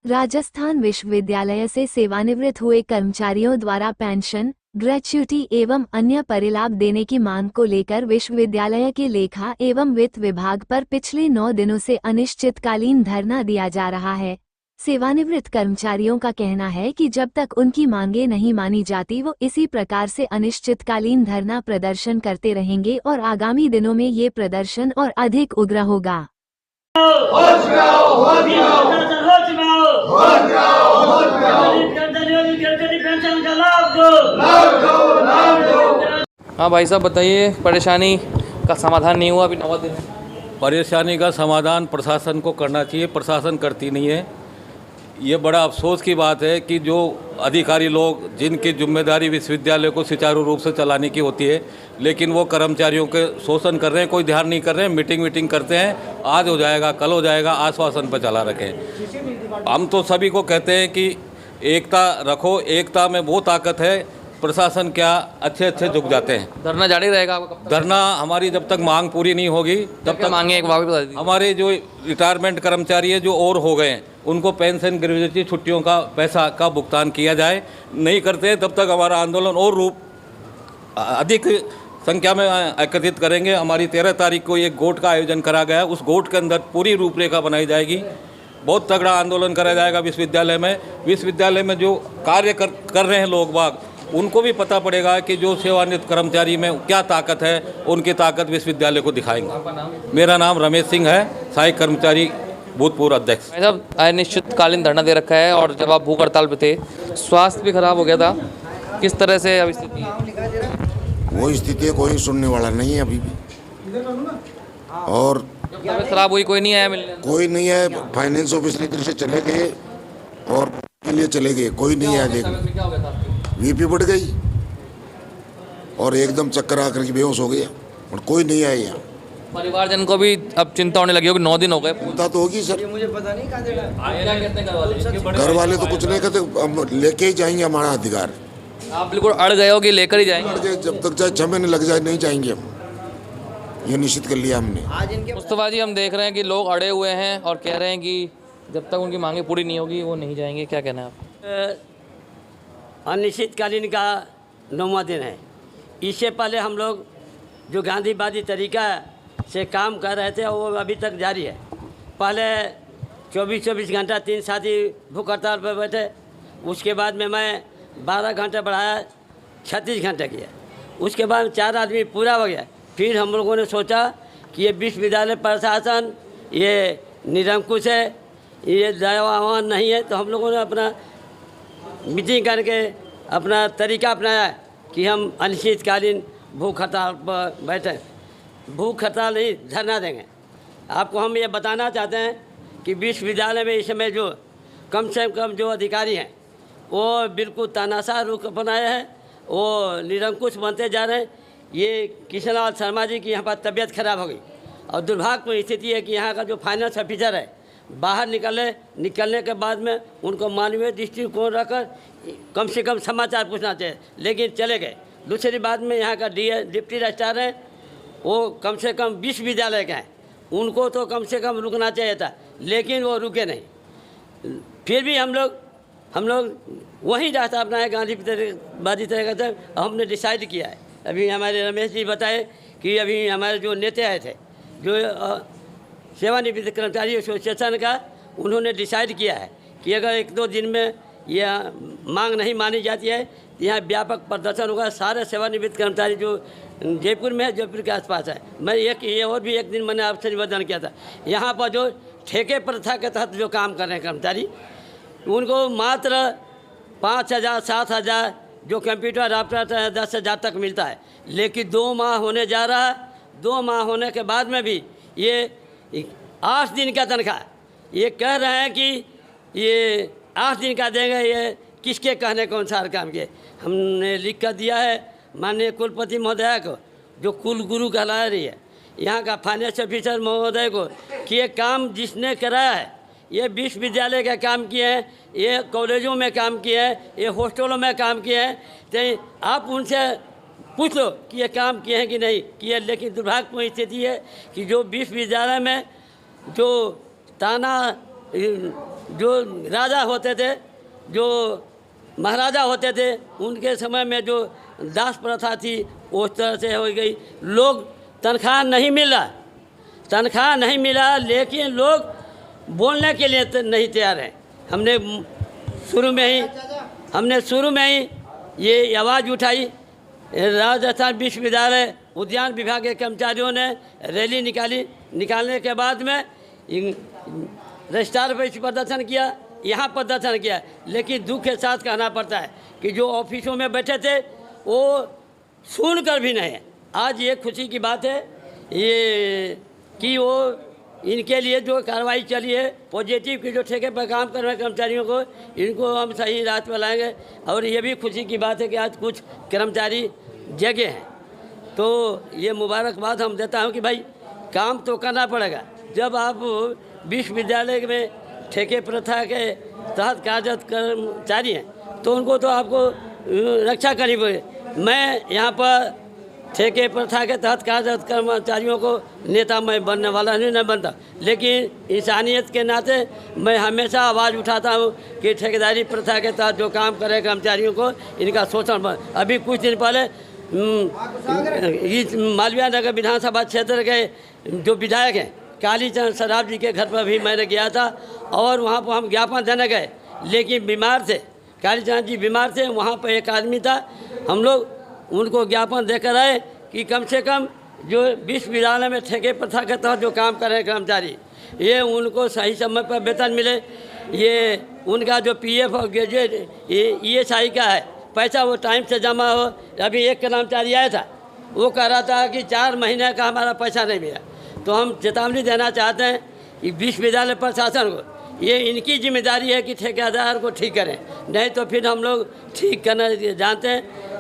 राजस्थान विश्वविद्यालय से सेवानिवृत्त हुए कर्मचारियों द्वारा पेंशन, ग्रेच्युटी एवं अन्य परिलाभ देने की मांग को लेकर विश्वविद्यालय के लेखा एवं वित्त विभाग पर पिछले 9 दिनों से अनिश्चितकालीन धरना दिया जा रहा है। सेवानिवृत्त कर्मचारियों का कहना है कि जब तक उनकी मांगें नहीं मानी जाती वो इसी प्रकार से अनिश्चितकालीन धरना प्रदर्शन करते रहेंगे और आगामी दिनों में ये प्रदर्शन और अधिक उग्र होगा। हाँ भाई साहब बताइए, परेशानी का समाधान नहीं हुआ अभी 9 दिन है। परेशानी का समाधान प्रशासन को करना चाहिए, प्रशासन करती नहीं है। ये बड़ा अफसोस की बात है कि जो अधिकारी लोग जिनकी जिम्मेदारी विश्वविद्यालय को सुचारू रूप से चलाने की होती है, लेकिन वो कर्मचारियों के शोषण कर रहे हैं, कोई ध्यान नहीं कर रहे हैं, मीटिंग करते हैं, आज हो जाएगा कल हो जाएगा, आश्वासन पर चला रखें। हम तो सभी को कहते हैं कि एकता रखो, एकता में वो ताकत है। प्रशासन क्या अच्छे झुक जाते हैं। धरना जारी रहेगा आपका? धरना हमारी जब तक मांग पूरी नहीं होगी तब तक मांगे। एक बार बता दीजिए। हमारे जो रिटायरमेंट कर्मचारी है जो और हो गए हैं उनको पेंशन, ग्रेजुएटी, छुट्टियों का पैसा का भुगतान किया जाए। नहीं करते हैं तब तक हमारा आंदोलन और रूप अधिक संख्या में एकत्रित करेंगे। हमारी 13 तारीख को एक गोट का आयोजन करा गया है, उस गोट के अंदर पूरी रूपरेखा बनाई जाएगी। बहुत तगड़ा आंदोलन करा जाएगा विश्वविद्यालय में। विश्वविद्यालय में जो कार्य कर रहे हैं लोग बाग, उनको भी पता पड़ेगा कि जो सेवानिवृत्त कर्मचारी में क्या ताकत है, उनकी ताकत विश्वविद्यालय को दिखाएंगे। मेरा नाम रमेश सिंह है, सहायक कर्मचारी भूतपूर्व अध्यक्ष। भाई साहब अनिश्चितकालीन धरना दे रखा है और जब आप भूख हड़ताल पे थे, स्वास्थ्य भी खराब हो गया था, किस तरह से अब स्थिति है? वो स्थिति कोई सुनने वाला नहीं है अभी भी, और तबीयत खराब हुई, कोई नहीं आया मिलने? कोई नहीं है। फाइनेंस ऑफिसर इधर से चले गए और के लिए चले गए, कोई नहीं आया देखने। क्या हो गया था? बीपी बढ़ गई और एकदम चक्कर आकर के बेहोश हो गया और कोई नहीं आया यहाँ। परिवारजन को भी अब चिंता होने लगी होगी, 9 दिन हो गए। चिंता तो होगी सर। मुझे पता नहीं कहाँ देगा। घर वाले तो कुछ नहीं कहते, हम लेके ही जाएंगे, हमारा अधिकार। आप बिल्कुल अड़ गए हो कि लेकर ही जाएंगे? जब तक चाहे 6 महीने लग जाए नहीं जाएंगे हम, ये निश्चित कर लिया हमने। मुस्तफा जी, हम देख रहे हैं कि लोग अड़े हुए हैं और कह रहे हैं कि जब तक उनकी मांगे पूरी नहीं होगी वो नहीं जाएंगे, क्या कहना है आप? अनिश्चितकालीन का 9वां दिन है। इससे पहले हम लोग जो गांधीवादी तरीका से काम कर रहे थे वो अभी तक जारी है। पहले 24 घंटा 3 साथी भूख हड़ताल पर बैठे, उसके बाद में मैं 12 घंटे बढ़ाया, 36 घंटे किया। उसके बाद 4 आदमी पूरा हो गया। फिर हम लोगों ने सोचा कि ये विश्वविद्यालय प्रशासन ये निरंकुश है, ये दयावान नहीं है, तो हम लोगों ने अपना मीटिंग करके अपना तरीका अपनाया कि हम अनिश्चितकालीन भूख हड़ताल पर बैठे। भूख हड़ताल नहीं, धरना देंगे। आपको हम ये बताना चाहते हैं कि विश्वविद्यालय में इस समय जो कम से कम जो अधिकारी हैं वो बिल्कुल तानाशाह रुख अपनाए हैं, वो निरंकुश बनते जा रहे हैं। ये किशनलाल शर्मा जी की यहाँ पर तबीयत खराब हो गई और दुर्भाग्यपूर्ण स्थिति है कि यहाँ का जो फाइनेंस ऑफिसर है बाहर निकलने के बाद में उनको मानवीय दृष्टिकोण रखकर कम से कम समाचार पूछना चाहिए, लेकिन चले गए। दूसरी बात में यहाँ का डिप्टी रजिस्ट्रार है, वो कम से कम विश्वविद्यालय के हैं, उनको तो कम से कम रुकना चाहिए था, लेकिन वो रुके नहीं। फिर भी हम लोग वही रास्ता अपनाए, गांधीवादी तरीके से हमने डिसाइड किया है। अभी हमारे रमेश जी बताए कि अभी हमारे जो नेता आए थे, जो सेवानिवृत्त कर्मचारी एसोसिएशन का, उन्होंने डिसाइड किया है कि अगर 1-2 दिन में यह मांग नहीं मानी जाती है, यहाँ व्यापक प्रदर्शन होगा। सारे सेवानिवृत्त कर्मचारी जो जयपुर में है, जयपुर के आसपास है। मैं ये और भी एक दिन मैंने आपसे निवेदन किया था, यहाँ पर जो ठेके प्रथा के तहत जो काम कर रहे हैं कर्मचारी, उनको मात्र 5,000 7,000 जो कंप्यूटर ऑपरेटर 10,000 तक मिलता है, लेकिन 2 माह होने जा रहा है। 2 माह होने के बाद में भी ये 8 दिन का तनख्वाह ये कह रहे हैं कि ये 8 दिन का देंगे। ये किसके कहने के अनुसार काम किए? हमने लिख कर दिया है माननीय कुलपति महोदय को, जो कुल गुरु कहला रही है, यहाँ का फाइनेंस ऑफिसर महोदय को, कि ये काम जिसने कराया है, ये विश्वविद्यालय का काम किए हैं, ये कॉलेजों में काम किए हैं, ये हॉस्टलों में काम किए हैं, तो आप उनसे पूछ लो कि ये काम किए हैं कि नहीं किए। लेकिन दुर्भाग्यपूर्ण स्थिति है कि जो विश्वविद्यालय में जो ताना जो राजा होते थे, जो महाराजा होते थे, उनके समय में जो दास प्रथा थी उस तरह से हो गई। लोग तनख्वाह नहीं मिला, तनख्वाह नहीं मिला, लेकिन लोग बोलने के लिए नहीं तैयार हैं। हमने शुरू में ही ये आवाज़ उठाई। राजस्थान विश्वविद्यालय उद्यान विभाग के कर्मचारियों ने रैली निकालने के बाद में रजिस्ट्रार पर प्रदर्शन किया, यहाँ प्रदर्शन किया। लेकिन दुख के साथ कहना पड़ता है कि जो ऑफिसों में बैठे थे वो सुनकर भी नहीं। आज ये खुशी की बात है ये कि वो इनके लिए जो कार्रवाई चली है पॉजिटिव की, जो ठेके पर काम कर रहे कर्मचारियों को, इनको हम सही राह पर लाएंगे। और ये भी खुशी की बात है कि आज कुछ कर्मचारी जगे हैं। तो ये मुबारकबाद हम देता हूँ कि भाई काम तो करना पड़ेगा। जब आप विश्वविद्यालय में ठेके प्रथा के तहत कार्यरत कर्मचारी हैं तो उनको तो आपको रक्षा करनी पड़ेगी। मैं यहाँ पर ठेके प्रथा के तहत कार्यरत कर्मचारियों को नेता मैं बनने वाला नहीं बनता, लेकिन इंसानियत के नाते मैं हमेशा आवाज़ उठाता हूँ कि ठेकेदारी प्रथा के तहत जो काम करे कर्मचारियों को इनका शोषण बंद। अभी कुछ दिन पहले मालवीय नगर विधानसभा क्षेत्र के जो विधायक हैं कालीचरण सराफ जी के घर पर भी मैंने गया था और वहाँ पर हम ज्ञापन देने गए, लेकिन बीमार थे, कालीचरण जी बीमार थे। वहाँ पर एक आदमी था, हम लोग उनको ज्ञापन देकर आए कि कम से कम जो विश्वविद्यालय में ठेके प्रथा के तहत जो काम कर रहे हैं कर्मचारी, ये उनको सही समय पर वेतन मिले। ये उनका जो पीएफ और ग्रेजुएट ESI का है पैसा वो टाइम से जमा हो। अभी एक कर्मचारी आया था, वो कह रहा था कि 4 महीने का हमारा पैसा नहीं मिला। तो हम चेतावनी देना चाहते हैं कि विश्वविद्यालय प्रशासन को ये इनकी जिम्मेदारी है कि ठेकेदार को ठीक करें, नहीं तो फिर हम लोग ठीक करना जानते हैं।